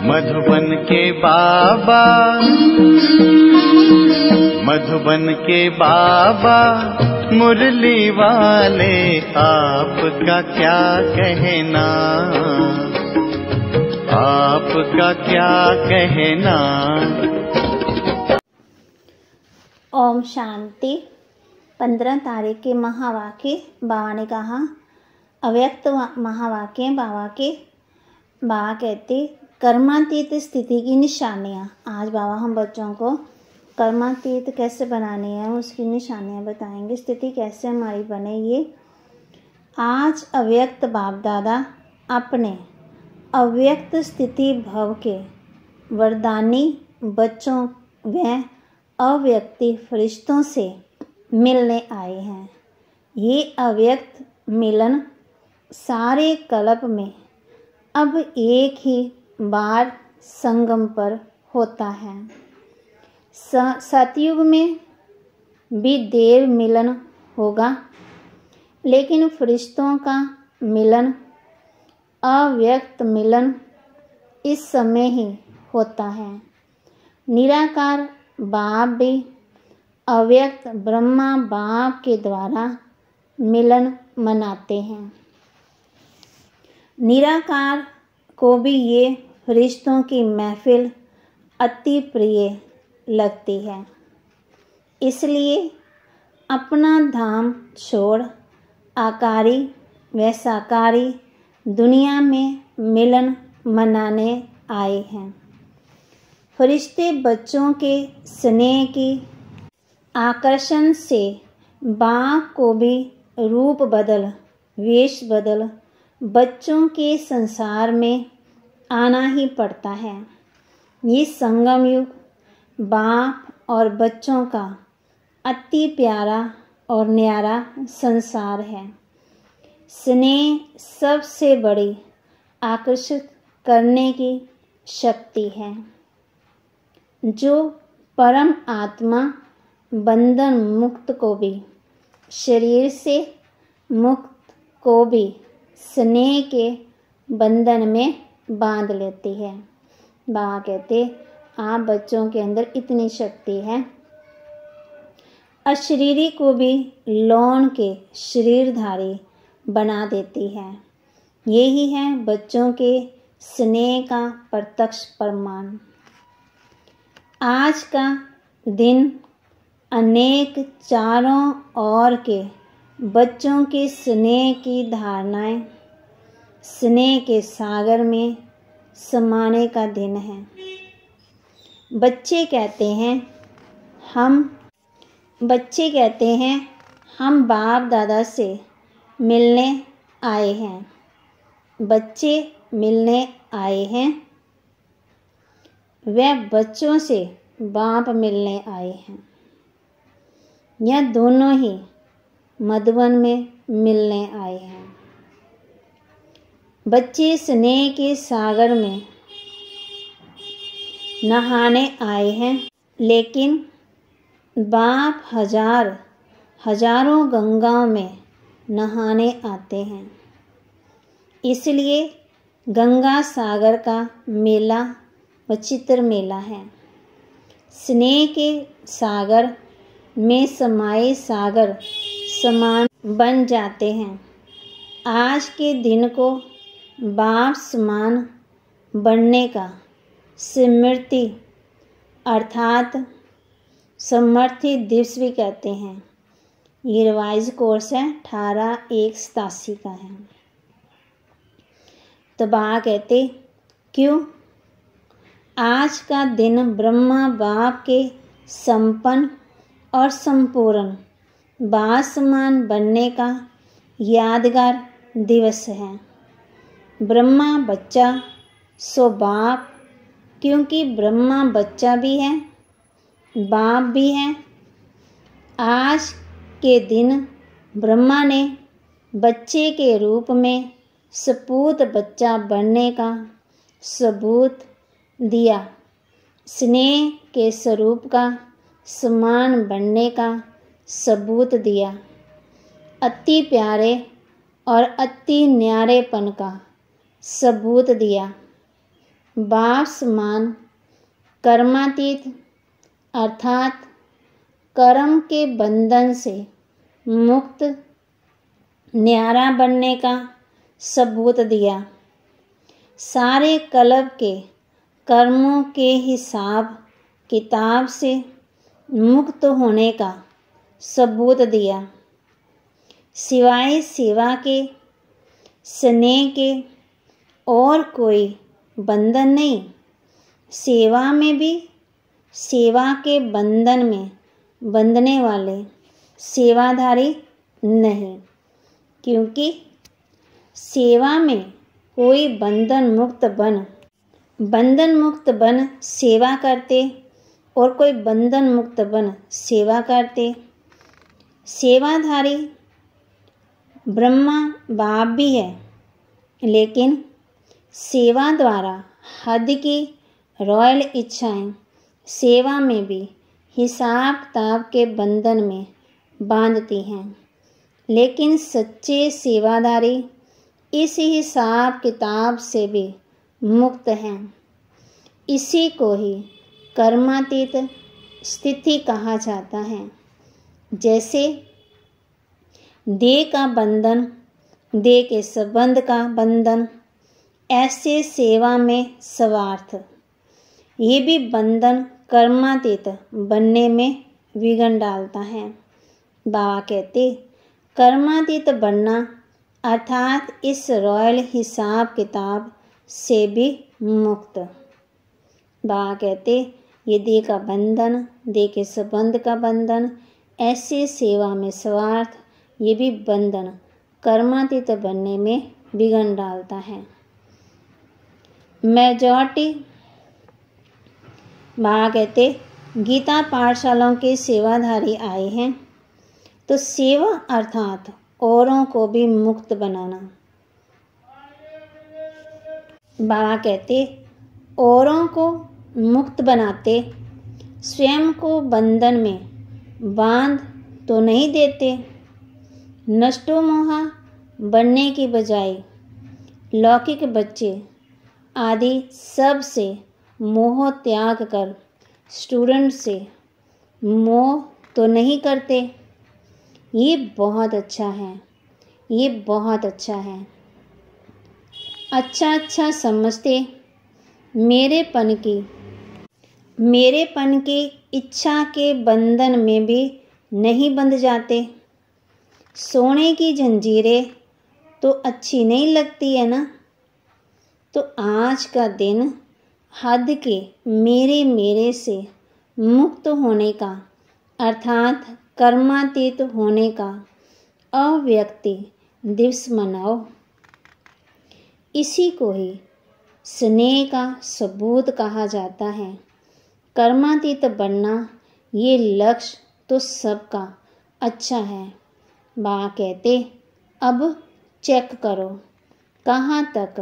मधुबन के बाबा, मधुबन के बाबा मुरली वाले, आपका क्या कहना, आपका क्या कहना। ओम शांति। 15 तारीख के महावाक्य बाबा ने कहा, अव्यक्त महावाक्य बाबा कहते कर्मातीत स्थिति की निशानियाँ। आज बाबा हम बच्चों को कर्मातीत कैसे बनानी है उसकी निशानियाँ बताएंगे, स्थिति कैसे हमारी बने। ये आज अव्यक्त बाप दादा अपने अव्यक्त स्थिति भव के वरदानी बच्चों व अव्यक्ति फरिश्तों से मिलने आए हैं। ये अव्यक्त मिलन सारे कल्प में अब एक ही बार संगम पर होता है। सतयुग में भी देव मिलन होगा, लेकिन फरिश्तों का मिलन, अव्यक्त मिलन इस समय ही होता है। निराकार बाप भी अव्यक्त ब्रह्मा बाप के द्वारा मिलन मनाते हैं। निराकार को भी ये फरिश्तों की महफिल अति प्रिय लगती है, इसलिए अपना धाम छोड़ आकारी व साकारी दुनिया में मिलन मनाने आए हैं। फरिश्ते बच्चों के स्नेह की आकर्षण से बाप को भी रूप बदल, वेश बदल बच्चों के संसार में आना ही पड़ता है। ये संगम युग बाप और बच्चों का अति प्यारा और न्यारा संसार है। स्नेह सबसे बड़ी आकर्षित करने की शक्ति है। जो परम आत्मा बंधन मुक्त को भी, शरीर से मुक्त को भी स्नेह के बंधन में बांध लेती है। बाबा कहते आप बच्चों के अंदर इतनी शक्ति है, अशरीरी को भी लौन के शरीरधारी बना देती है। यही है बच्चों के स्नेह का प्रत्यक्ष प्रमाण। आज का दिन अनेक चारों ओर के बच्चों के स्नेह की धारणाएं, स्नेह के सागर में समाने का दिन है। बच्चे कहते हैं हम बाप दादा से मिलने आए हैं। बच्चे मिलने आए हैं, वह बच्चों से बाप मिलने आए हैं। यह दोनों ही मधुबन में मिलने आए हैं। बच्चे स्नेह के सागर में नहाने आए हैं, लेकिन बाप हजारों गंगाओं में नहाने आते हैं। इसलिए गंगा सागर का मेला विचित्र मेला है। स्नेह के सागर में समाये सागर समान बन जाते हैं। आज के दिन को बाप समान बनने का स्मृति अर्थात समर्थी दिवस भी कहते हैं। ये रिवाइज कोर्स है, 18/1/87 का है। तो बाबा कहते क्यों? आज का दिन ब्रह्मा बाप के संपन्न और संपूर्ण बाप समान बनने का यादगार दिवस है। ब्रह्मा बच्चा सो बाप, क्योंकि ब्रह्मा बच्चा भी है, बाप भी है। आज के दिन ब्रह्मा ने बच्चे के रूप में सपूत बच्चा बनने का सबूत दिया। स्नेह के स्वरूप का समान बनने का सबूत दिया। अति प्यारे और अति न्यारेपन का सबूत दिया। बाप समान कर्मातीत अर्थात कर्म के बंधन से मुक्त न्यारा बनने का सबूत दिया। सारे कल्प के कर्मों के हिसाब किताब से मुक्त होने का सबूत दिया। सिवाय सेवा के, स्नेह के और कोई बंधन नहीं। सेवा में भी सेवा के बंधन में बंधने वाले सेवाधारी नहीं, क्योंकि सेवा में कोई बंधन मुक्त बन सेवा करते और कोई बंधन मुक्त बन सेवा करते। सेवाधारी ब्रह्मा बाप भी है, लेकिन सेवा द्वारा हद की रॉयल इच्छाएं सेवा में भी हिसाब किताब के बंधन में बांधती हैं। लेकिन सच्चे सेवाधारी इस हिसाब किताब से भी मुक्त हैं। इसी को ही कर्मातीत स्थिति कहा जाता है। जैसे देह का बंधन, देह के संबंध का बंधन, ऐसे सेवा में स्वार्थ, ये भी बंधन कर्मातीत बनने में विघ्न डालता है। बाबा कहते कर्मातीत बनना अर्थात इस रॉयल हिसाब किताब से भी मुक्त। बाबा कहते ये देह का बंधन, देह के संबंध का बंधन, ऐसे सेवा में स्वार्थ, ये भी बंधन कर्मातीत बनने में विघ्न डालता है। मेजॉरिटी बाबा कहते गीता पाठशालाओं के सेवाधारी आए हैं, तो सेवा अर्थात औरों को भी मुक्त बनाना। बाबा कहते औरों को मुक्त बनाते, स्वयं को बंधन में बांध तो नहीं देते। नष्टो मोहा बनने की बजाय लौकिक बच्चे आदि सब से मोह त्याग कर स्टूडेंट से मोह तो नहीं करते। ये बहुत अच्छा है, ये बहुत अच्छा है। अच्छा समझते, मेरेपन की इच्छा के बंधन में भी नहीं बंध जाते। सोने की जंजीरें तो अच्छी नहीं लगती है ना, तो आज का दिन हद के मेरे से मुक्त होने का अर्थात कर्मातीत होने का अव्यक्ति दिवस मनाओ। इसी को ही स्नेह का सबूत कहा जाता है। कर्मातीत बनना ये लक्ष्य तो सबका अच्छा है। बाबा कहते अब चेक करो कहाँ तक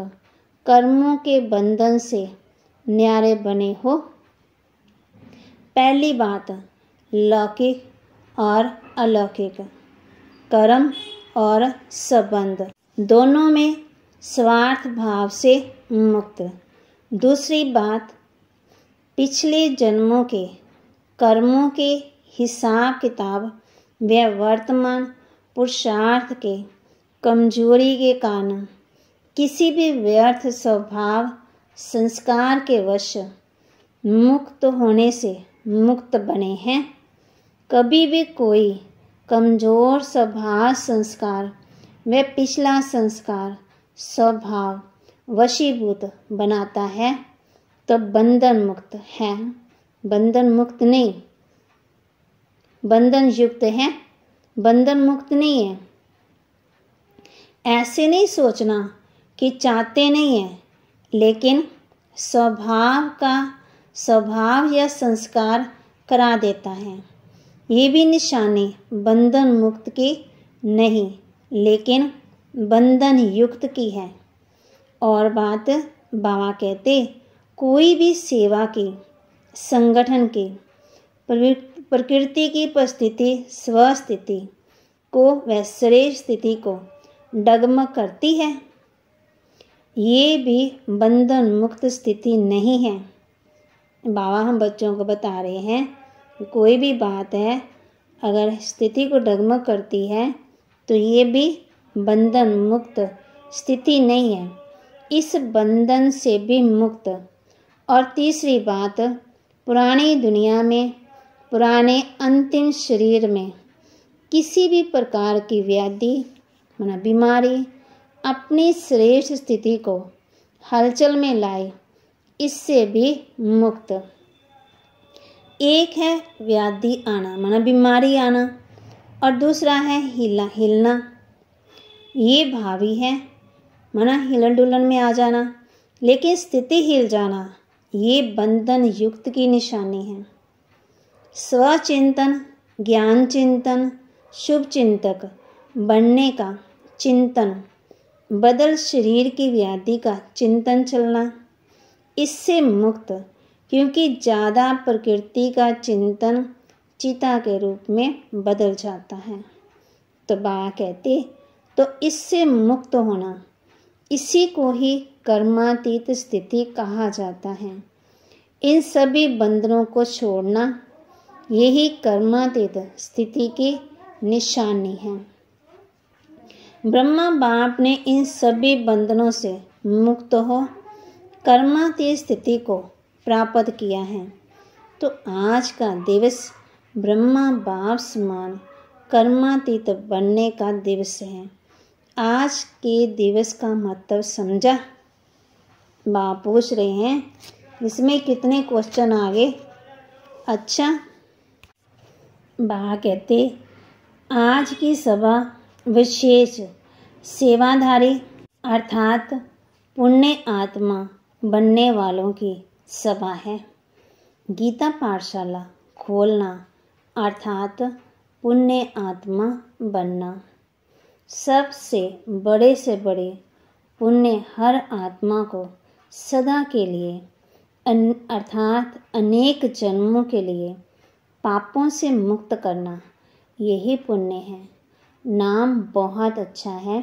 कर्मों के बंधन से न्यारे बने हो। पहली बात, लौकिक और अलौकिक कर्म और संबंध दोनों में स्वार्थ भाव से मुक्त। दूसरी बात, पिछले जन्मों के कर्मों के हिसाब किताब व वर्तमान पुरुषार्थ के कमजोरी के कारण किसी भी व्यर्थ स्वभाव संस्कार के वश मुक्त होने से मुक्त बने हैं। कभी भी कोई कमजोर स्वभाव संस्कार व पिछला संस्कार स्वभाव वशीभूत बनाता है तो बंधन मुक्त है, बंधन मुक्त नहीं। बंधन युक्त है, बंधन मुक्त नहीं है। ऐसे नहीं सोचना कि चाहते नहीं है, लेकिन स्वभाव या संस्कार करा देता है। ये भी निशानी बंधन मुक्त की नहीं, लेकिन बंधन युक्त की है। और बात बाबा कहते कोई भी सेवा की, संगठन की, प्रकृति की परिस्थिति स्वस्थिति को व श्रेष्ठ स्थिति को डगमग करती है। ये भी बंधन मुक्त स्थिति नहीं है। बाबा हम बच्चों को बता रहे हैं कोई भी बात है अगर स्थिति को डगमग करती है तो ये भी बंधन मुक्त स्थिति नहीं है, इस बंधन से भी मुक्त। और तीसरी बात, पुरानी दुनिया में, पुराने अंतिम शरीर में किसी भी प्रकार की व्याधि माना बीमारी अपनी श्रेष्ठ स्थिति को हलचल में लाए, इससे भी मुक्त। एक है व्याधि आना माना बीमारी आना और दूसरा है हिलना। ये भावी है माना हिलन डुलन में आ जाना, लेकिन स्थिति हिल जाना ये बंधन युक्त की निशानी है। स्वचिंतन, ज्ञान चिंतन, शुभ चिंतक बनने का चिंतन, बदल शरीर की व्याधि का चिंतन चलना, इससे मुक्त। क्योंकि ज़्यादा प्रकृति का चिंतन चिता के रूप में बदल जाता है। तो बाबा कहते तो इससे मुक्त होना, इसी को ही कर्मातीत स्थिति कहा जाता है। इन सभी बंधनों को छोड़ना यही कर्मातीत स्थिति की निशानी है। ब्रह्मा बाप ने इन सभी बंधनों से मुक्त हो कर्मातीत स्थिति को प्राप्त किया है। तो आज का दिवस ब्रह्मा बाप समान कर्मातीत बनने का दिवस है। आज के दिवस का महत्व समझा? बाप पूछ रहे हैं इसमें कितने क्वेश्चन आ गए। अच्छा, बाप कहते आज की सभा विशेष सेवाधारी अर्थात पुण्य आत्मा बनने वालों की सभा है। गीता पाठशाला खोलना अर्थात पुण्य आत्मा बनना। सबसे बड़े से बड़े पुण्य हर आत्मा को सदा के लिए अर्थात अनेक जन्मों के लिए पापों से मुक्त करना यही पुण्य है। नाम बहुत अच्छा है,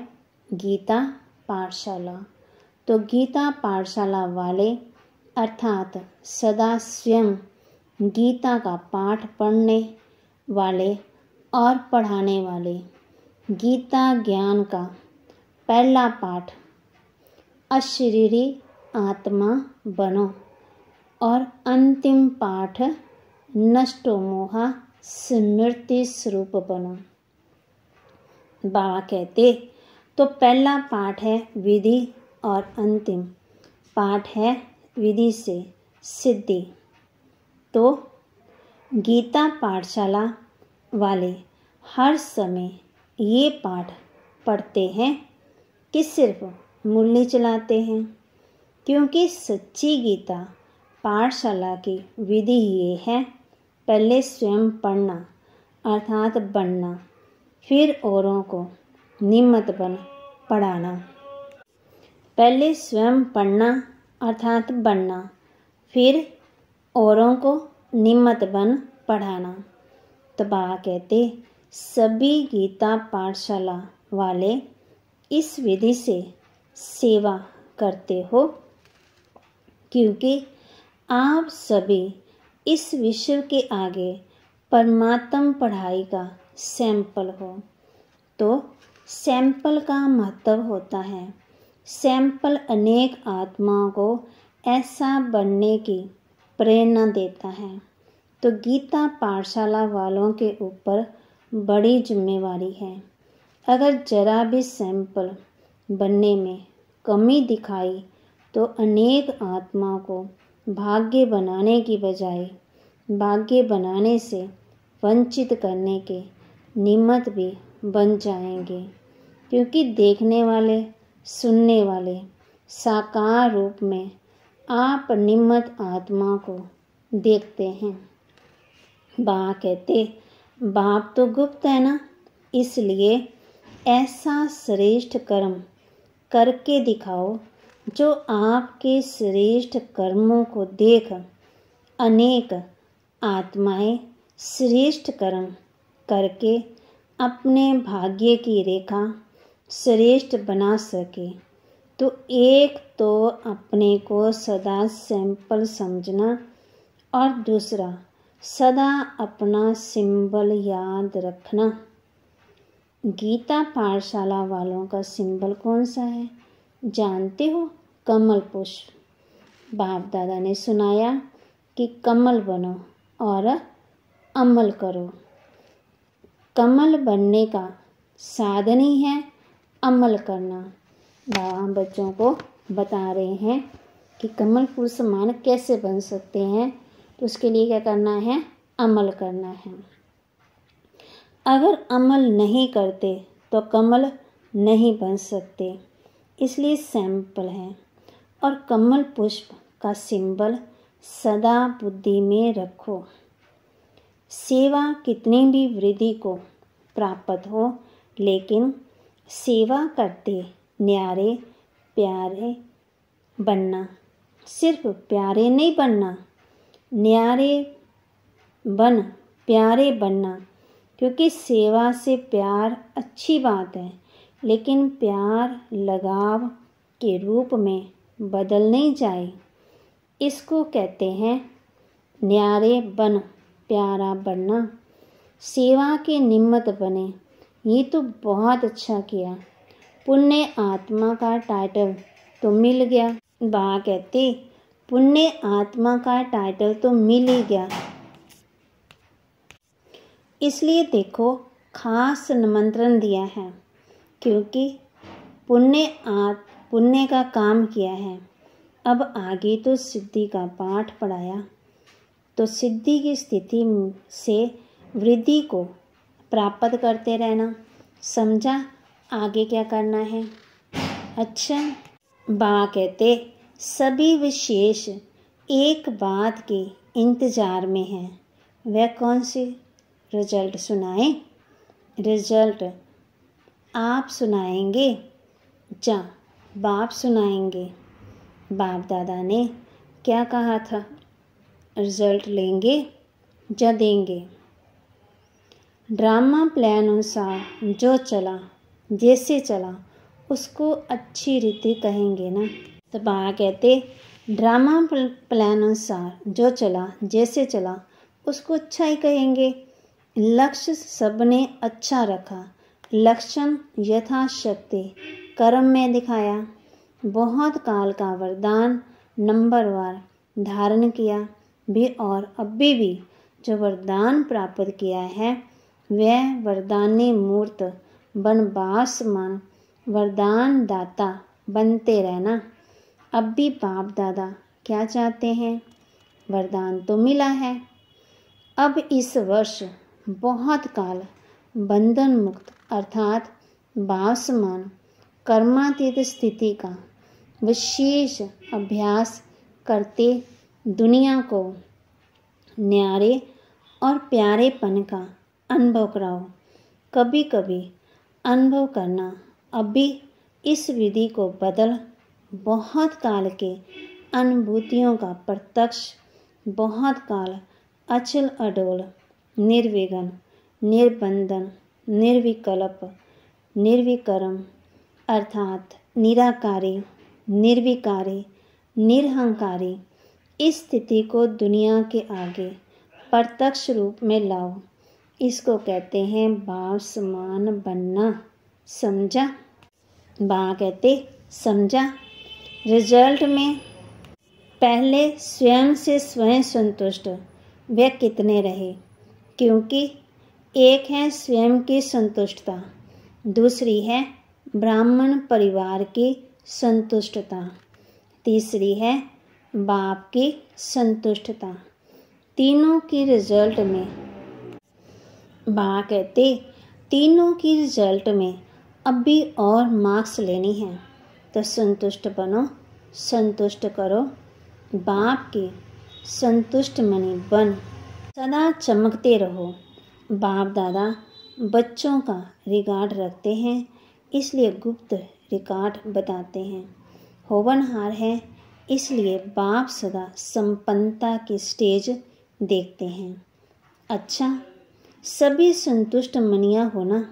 गीता पाठशाला। तो गीता पाठशाला वाले अर्थात सदा स्वयं गीता का पाठ पढ़ने वाले और पढ़ाने वाले, गीता ज्ञान का पहला पाठ अशरीरी आत्मा बनो और अंतिम पाठ नष्टो मोहा स्मृति स्वरूप बनो। बाबा कहते तो पहला पाठ है विधि और अंतिम पाठ है विधि से सिद्धि। तो गीता पाठशाला वाले हर समय ये पाठ पढ़ते हैं कि सिर्फ मुरली चलाते हैं, क्योंकि सच्ची गीता पाठशाला की विधि ये है पहले स्वयं पढ़ना अर्थात बनना, फिर औरों को निमित्त बन पढ़ाना। पहले स्वयं पढ़ना अर्थात बनना, फिर औरों को निमित्त बन पढ़ाना। तो बाबा कहते सभी गीता पाठशाला वाले इस विधि से सेवा करते हो, क्योंकि आप सभी इस विश्व के आगे परमात्म पढ़ाई का सैंपल हो। तो सैंपल का महत्व होता है। सैंपल अनेक आत्माओं को ऐसा बनने की प्रेरणा देता है। तो गीता पाठशाला वालों के ऊपर बड़ी जिम्मेवारी है। अगर जरा भी सैंपल बनने में कमी दिखाई तो अनेक आत्माओं को भाग्य बनाने की बजाय भाग्य बनाने से वंचित करने के निमित्त भी बन जाएंगे, क्योंकि देखने वाले सुनने वाले साकार रूप में आप निमित्त आत्मा को देखते हैं। बाबा कहते बाप तो गुप्त है ना, इसलिए ऐसा श्रेष्ठ कर्म करके दिखाओ जो आपके श्रेष्ठ कर्मों को देख अनेक आत्माएं श्रेष्ठ कर्म करके अपने भाग्य की रेखा श्रेष्ठ बना सके। तो एक तो अपने को सदा सैंपल समझना और दूसरा सदा अपना सिंबल याद रखना। गीता पाठशाला वालों का सिंबल कौन सा है जानते हो? कमल पुष्प। बाप दादा ने सुनाया कि कमल बनो और अमल करो। कमल बनने का साधन ही है अमल करना। बाबा बच्चों को बता रहे हैं कि कमल फूल समान कैसे बन सकते हैं, तो उसके लिए क्या करना है? अमल करना है। अगर अमल नहीं करते तो कमल नहीं बन सकते, इसलिए सैंपल है। और कमल पुष्प का सिंबल सदा बुद्धि में रखो। सेवा कितनी भी वृद्धि को प्राप्त हो, लेकिन सेवा करते न्यारे प्यारे बनना। सिर्फ प्यारे नहीं बनना, न्यारे बन प्यारे बनना। क्योंकि सेवा से प्यार अच्छी बात है, लेकिन प्यार लगाव के रूप में बदल नहीं जाए। इसको कहते हैं न्यारे बन प्यारा बनना। सेवा के निमित्त बने। ये तो बहुत अच्छा किया, पुण्य आत्मा का टाइटल तो मिल गया। बाबा कहते पुण्य आत्मा का टाइटल तो मिल ही गया, इसलिए देखो खास निमंत्रण दिया है, क्योंकि पुण्य का काम किया है। अब आगे तो सिद्धि का पाठ पढ़ाया, तो सिद्धि की स्थिति से वृद्धि को प्राप्त करते रहना। समझा आगे क्या करना है? अच्छा, बाबा कहते सभी विशेष एक बात के इंतजार में हैं। वह कौन सी? रिजल्ट सुनाए? रिजल्ट आप सुनाएंगे? जा बाप सुनाएंगे। बाप दादा ने क्या कहा था? रिजल्ट लेंगे या देंगे? ड्रामा प्लान अनुसार जो चला जैसे चला उसको अच्छी रीति कहेंगे ना। तो बाबा कहते ड्रामा प्लान अनुसार जो चला जैसे चला उसको अच्छा ही कहेंगे। लक्ष्य सबने अच्छा रखा, लक्षण यथाशक्ति कर्म में दिखाया। बहुत काल का वरदान नंबरवार धारण किया भी, और अभी भी जो वरदान प्राप्त किया है वह वरदानी मूर्त बनवासमान वरदान दाता बनते रहना। अब भी बाप दादा क्या चाहते हैं? वरदान तो मिला है, अब इस वर्ष बहुत काल बंधन मुक्त अर्थात वासमान कर्मातीत स्थिति का विशेष अभ्यास करते दुनिया को न्यारे और प्यारेपन का अनुभव कराओ। कभी कभी अनुभव करना। अभी इस विधि को बदल बहुत काल के अनुभूतियों का प्रत्यक्ष, बहुत काल अचल अडोल, निर्विघ्न, निर्बंधन, निर्विकल्प, निर्विकर्म अर्थात निराकारी, निर्विकारी, निरहंकारी इस स्थिति को दुनिया के आगे प्रत्यक्ष रूप में लाओ। इसको कहते हैं भाव समान बनना। समझा? बाबा कहते समझा। रिजल्ट में पहले स्वयं से स्वयं संतुष्ट वे कितने रहे, क्योंकि एक है स्वयं की संतुष्टता, दूसरी है ब्राह्मण परिवार की संतुष्टता, तीसरी है बाप की संतुष्टता। तीनों की रिजल्ट में बाबा कहते तीनों की रिजल्ट में अब भी और मार्क्स लेनी है, तो संतुष्ट बनो, संतुष्ट करो। बाप की संतुष्ट मनी बन सदा चमकते रहो। बाप दादा बच्चों का रिकॉर्ड रखते हैं, इसलिए गुप्त रिकॉर्ड बताते हैं। होवनहार है, इसलिए बाप सदा संपन्नता की स्टेज देखते हैं। अच्छा, सभी संतुष्ट मनिया होना।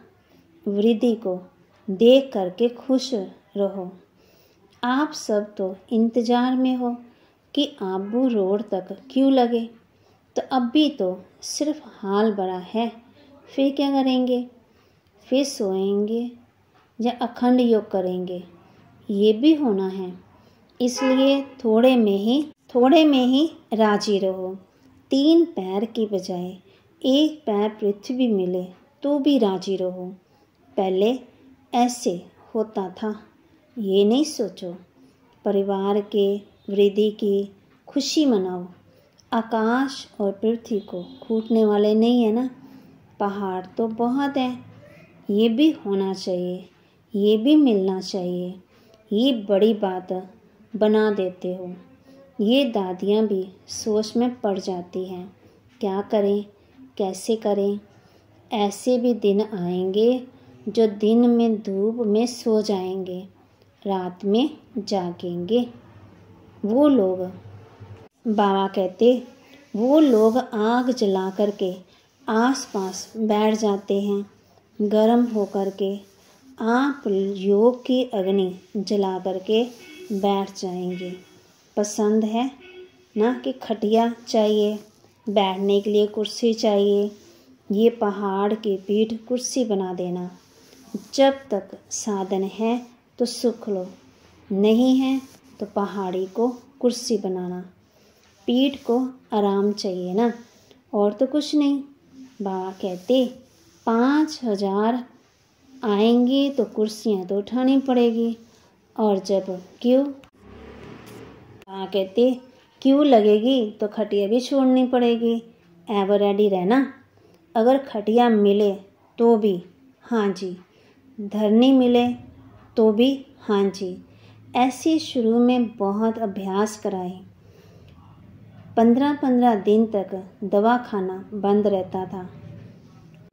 वृद्धि को देख करके खुश रहो। आप सब तो इंतज़ार में हो कि आबू रोड तक क्यों लगे, तो अब भी तो सिर्फ हाल बड़ा है, फिर क्या करेंगे? फिर सोएंगे या अखंड योग करेंगे, ये भी होना है। इसलिए थोड़े में ही राजी रहो। 3 पैर की बजाय 1 पैर पृथ्वी मिले तो भी राजी रहो। पहले ऐसे होता था, ये नहीं सोचो। परिवार के वृद्धि की खुशी मनाओ। आकाश और पृथ्वी को खूटने वाले नहीं है ना। पहाड़ तो बहुत हैं, ये भी होना चाहिए, ये भी मिलना चाहिए। ये बड़ी बात बना देते हो। ये दादियाँ भी सोच में पड़ जाती हैं, क्या करें, कैसे करें। ऐसे भी दिन आएंगे जो दिन में धूप में सो जाएंगे, रात में जागेंगे। वो लोग, बाबा कहते, वो लोग आग जला करके आसपास बैठ जाते हैं, गर्म होकर के। आप योग की अग्नि जला करके बैठ जाएंगे। पसंद है ना कि खटिया चाहिए, बैठने के लिए कुर्सी चाहिए, ये पहाड़ की पीठ कुर्सी बना देना। जब तक साधन है तो सुख लो, नहीं है तो पहाड़ी को कुर्सी बनाना। पीठ को आराम चाहिए ना, और तो कुछ नहीं। बाबा कहते 5,000 आएंगी तो कुर्सियाँ तो उठानी पड़ेगी, और जब क्यों कहते क्यों लगेगी तो खटिया भी छोड़नी पड़ेगी। एवर रेडी रहना। अगर खटिया मिले तो भी हाँ जी, धरनी मिले तो भी हाँ जी। ऐसे शुरू में बहुत अभ्यास कराए। 15-15 दिन तक दवा खाना बंद रहता था।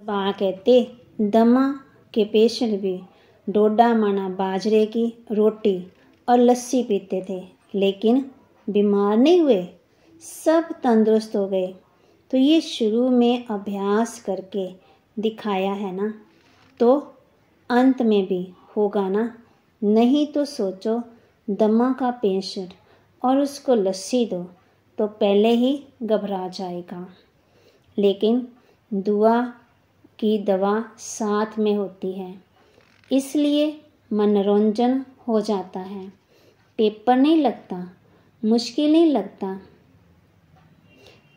बाबा कहते दमा के पेशेंट भी डोडा माना बाजरे की रोटी और लस्सी पीते थे, लेकिन बीमार नहीं हुए, सब तंदुरुस्त हो गए। तो ये शुरू में अभ्यास करके दिखाया है ना, तो अंत में भी होगा ना। नहीं तो सोचो दमा का पेशेंट और उसको लस्सी दो तो पहले ही घबरा जाएगा। लेकिन दुआ की दवा साथ में होती है, इसलिए मनोरंजन हो जाता है। पेपर नहीं लगता, मुश्किल नहीं लगता,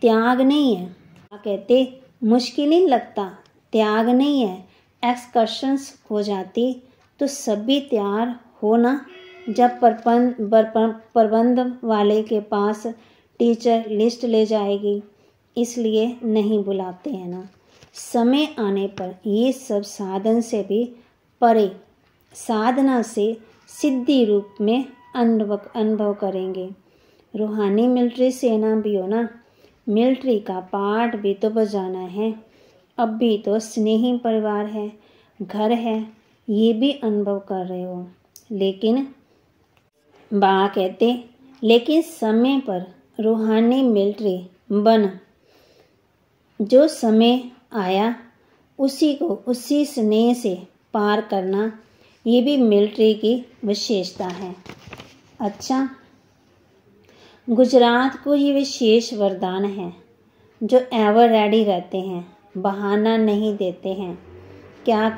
त्याग नहीं है। कहते मुश्किल नहीं लगता, त्याग नहीं है। एक्सकर्शंस हो जाती तो सभी तैयार हो ना। जब प्रबंध वाले के पास टीचर लिस्ट ले जाएगी, इसलिए नहीं बुलाते हैं ना। समय आने पर ये सब साधन से भी परे, साधना से सिद्धि रूप में अनुभव करेंगे। रूहानी मिलिट्री सेना भी हो ना, मिलिट्री का पार्ट भी तो बजाना है। अब भी तो स्नेही परिवार है, घर है, ये भी अनुभव कर रहे हो। लेकिन बाबा कहते लेकिन समय पर रूहानी मिलिट्री बन। जो समय आया उसी को उसी स्नेह से पार करना, ये भी मिलिट्री की विशेषता है। अच्छा, गुजरात को ये विशेष वरदान है, जो एवर रेडी रहते हैं, बहाना नहीं देते हैं। क्या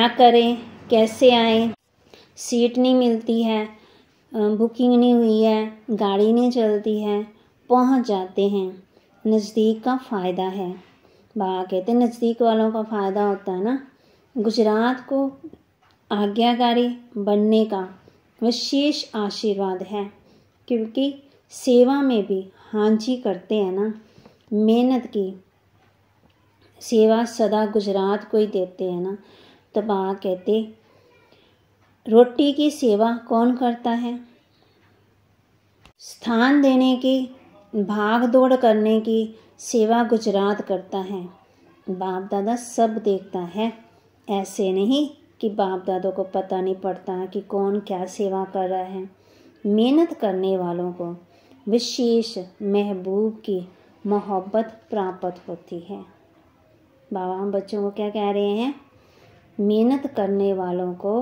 करें, कैसे आएं, सीट नहीं मिलती है, बुकिंग नहीं हुई है, गाड़ी नहीं चलती है, पहुंच जाते हैं। नज़दीक का फ़ायदा है। बाबा कहते नज़दीक वालों का फ़ायदा होता है ना। गुजरात को आज्ञाकारी बनने का विशेष आशीर्वाद है, क्योंकि सेवा में भी हाँ जी करते हैं ना। मेहनत की सेवा सदा गुजरात को ही देते हैं ना। तो बाबा कहते रोटी की सेवा कौन करता है? स्थान देने की, भाग दौड़ करने की सेवा गुजरात करता है। बाप दादा सब देखता है। ऐसे नहीं कि बाप दादों को पता नहीं पड़ता कि कौन क्या सेवा कर रहा है। मेहनत करने वालों को विशेष महबूब की मोहब्बत प्राप्त होती है। बाबा हम बच्चों को क्या कह रहे हैं? मेहनत करने वालों को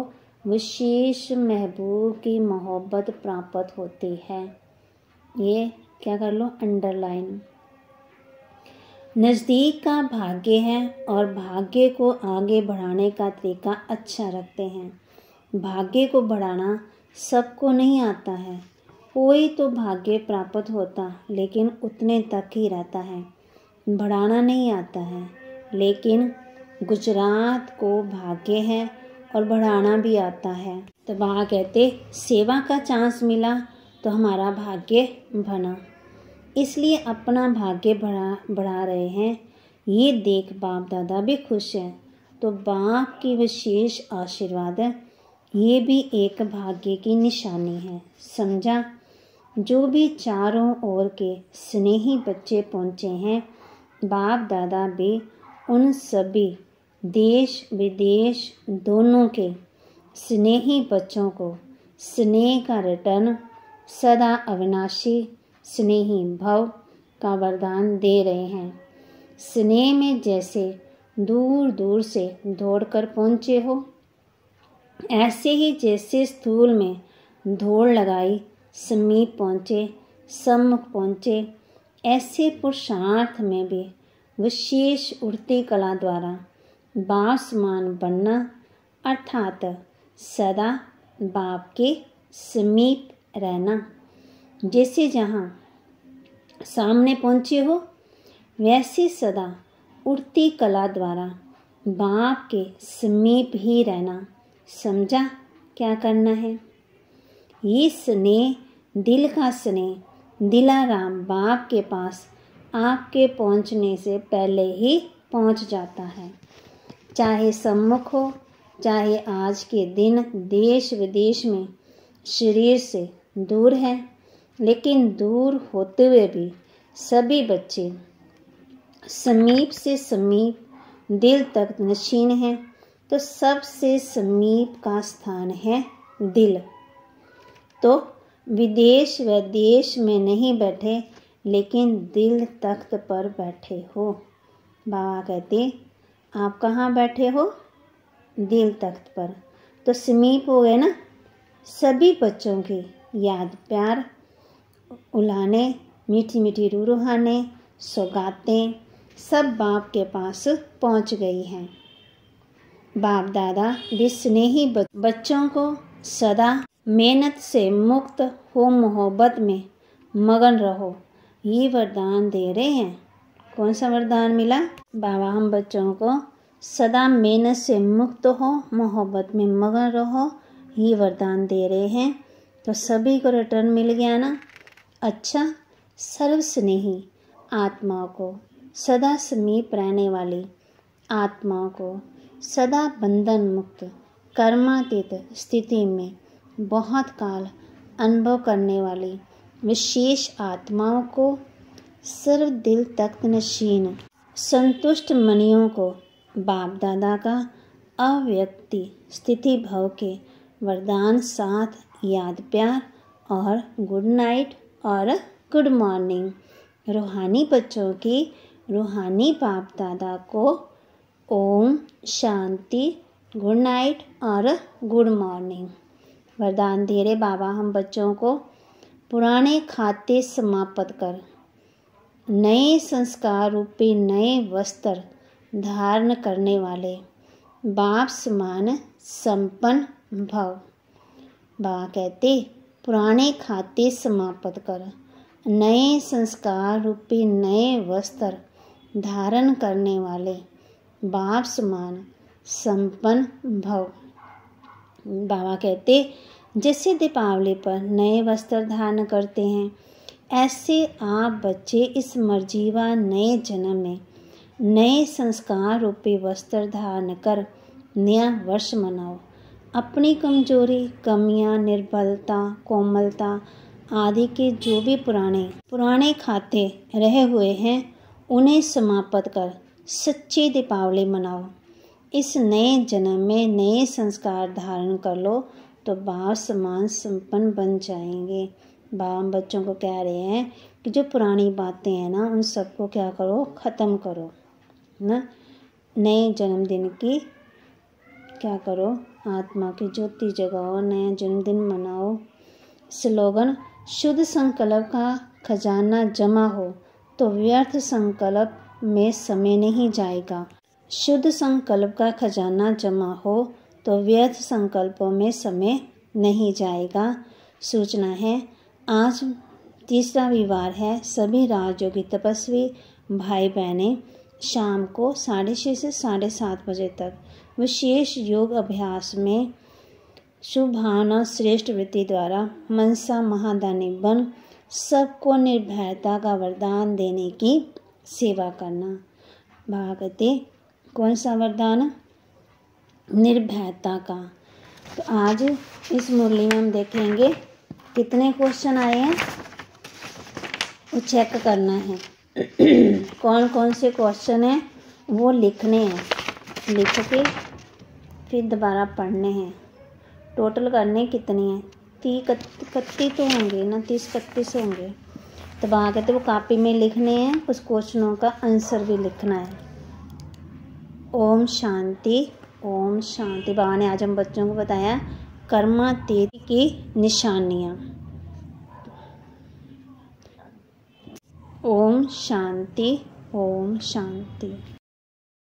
विशेष महबूब की मोहब्बत प्राप्त होती है। ये क्या कर लो, अंडरलाइन। नज़दीक का भाग्य है और भाग्य को आगे बढ़ाने का तरीका अच्छा रखते हैं। भाग्य को बढ़ाना सबको नहीं आता है। कोई तो भाग्य प्राप्त होता लेकिन उतने तक ही रहता है, बढ़ाना नहीं आता है। लेकिन गुजरात को भाग्य है और बढ़ाना भी आता है। तो बाबा कहते सेवा का चांस मिला तो हमारा भाग्य बना, इसलिए अपना भाग्य बढ़ा रहे हैं। ये देख बाप दादा भी खुश हैं। तो बाप की विशेष आशीर्वाद है, ये भी एक भाग्य की निशानी है। समझा? जो भी चारों ओर के स्नेही बच्चे पहुँचे हैं, बाप दादा भी उन सभी देश विदेश दोनों के स्नेही बच्चों को स्नेह का रिटर्न, सदा अविनाशी स्नेही भव का वरदान दे रहे हैं। स्नेह में जैसे दूर दूर से दौड़कर पहुँचे हो, ऐसे ही जैसे स्थूल में दौड़ लगाई समीप पहुँचे, सम्मुख पहुँचे, ऐसे पुरुषार्थ में भी विशेष उड़ती कला द्वारा बासमान बनना, अर्थात सदा बाप के समीप रहना। जैसे जहाँ सामने पहुँचे हो, वैसे सदा उड़ती कला द्वारा बाप के समीप ही रहना। समझा क्या करना है? ये स्नेह, दिल का स्नेह, दिलाराम बाप के पास आपके पहुँचने से पहले ही पहुँच जाता है। चाहे सम्मुख हो, चाहे आज के दिन देश विदेश में शरीर से दूर है, लेकिन दूर होते हुए भी सभी बच्चे समीप से समीप दिल तक नशीन हैं। तो सबसे समीप का स्थान है दिल। तो विदेश व देश में नहीं बैठे, लेकिन दिल तख्त पर बैठे हो। बाबा कहते आप कहाँ बैठे हो? दिल तख्त पर। तो समीप हो गए ना। सभी बच्चों की याद प्यार उलाने, मीठी मीठी रूहाने, सौगातें सब बाप के पास पहुँच गई हैं। बाप दादा भी स्नेही बच्चों को सदा मेहनत से मुक्त हो मोहब्बत में मगन रहो, ये वरदान दे रहे हैं। कौन सा वरदान मिला? बाबा हम बच्चों को सदा मेहनत से मुक्त हो मोहब्बत में मगन रहो, ये वरदान दे रहे हैं। तो सभी को रिटर्न मिल गया ना। अच्छा, सर्वस्नेही आत्माओं को, सदा समीप रहने वाली आत्माओं को, सदा बंधन मुक्त कर्मातीत स्थिति में बहुत काल अनुभव करने वाली विशेष आत्माओं को, सर्व दिल तख्त नशीन संतुष्ट मनियों को बाप दादा का अव्यक्ति स्थिति भव के वरदान साथ याद प्यार और गुड नाइट और गुड मॉर्निंग। रूहानी बच्चों की रूहानी बाप दादा को ओम शांति, गुड नाइट और गुड मॉर्निंग वरदान दे रहे बाबा हम बच्चों को। पुराने खाते समाप्त कर नए संस्कार रूपी नए वस्त्र धारण करने वाले बाप समान संपन्न भव। बाबा कहते पुराने खाते समाप्त कर नए संस्कार रूपी नए वस्त्र धारण करने वाले बाप समान संपन्न भव। बाबा कहते जैसे दीपावली पर नए वस्त्र धारण करते हैं, ऐसे आप बच्चे इस मर्जीवा नए जन्म में नए संस्कार रूपी वस्त्र धारण कर नया वर्ष मनाओ। अपनी कमजोरी, कमियां, निर्बलता, कोमलता आदि के जो भी पुराने खाते रहे हुए हैं, उन्हें समाप्त कर सच्ची दीपावली मनाओ। इस नए जन्म में नए संस्कार धारण कर लो तो बाप समान संपन्न बन जाएंगे। बाप बच्चों को कह रहे हैं कि जो पुरानी बातें हैं ना, उन सबको क्या करो, ख़त्म करो ना। नए जन्मदिन की क्या करो, आत्मा की ज्योति जगाओ, नया जन्मदिन मनाओ। स्लोगन, शुद्ध संकल्प का खजाना जमा हो तो व्यर्थ संकल्प में समय नहीं जाएगा। शुद्ध संकल्प का खजाना जमा हो तो व्यर्थ संकल्पों में समय नहीं जाएगा। सूचना है, आज तीसरा रविवार है। सभी राजयोगी तपस्वी भाई बहनें शाम को 6:30 से 7:30 बजे तक विशेष योग अभ्यास में शुभ भावना श्रेष्ठ वृत्ति द्वारा मनसा महादानी बन सबको निर्भयता का वरदान देने की सेवा करना। भागवते कौन सा वरदान? निर्भयता का। तो आज इस मुरली में हम देखेंगे कितने क्वेश्चन आए हैं, वो चेक करना है। कौन कौन से क्वेश्चन हैं वो लिखने हैं, लिख के फिर दोबारा पढ़ने हैं। टोटल करने कितने हैं? 30-31 तो होंगे ना, 30-31 होंगे। तो आगे वो कापी में लिखने हैं, उस क्वेश्चनों का आंसर भी लिखना है। ओम शांति, ओम शांति। बाबा ने आज हम बच्चों को बताया कर्मातीत की निशानियाँ। ओम शांति, ओम शांति।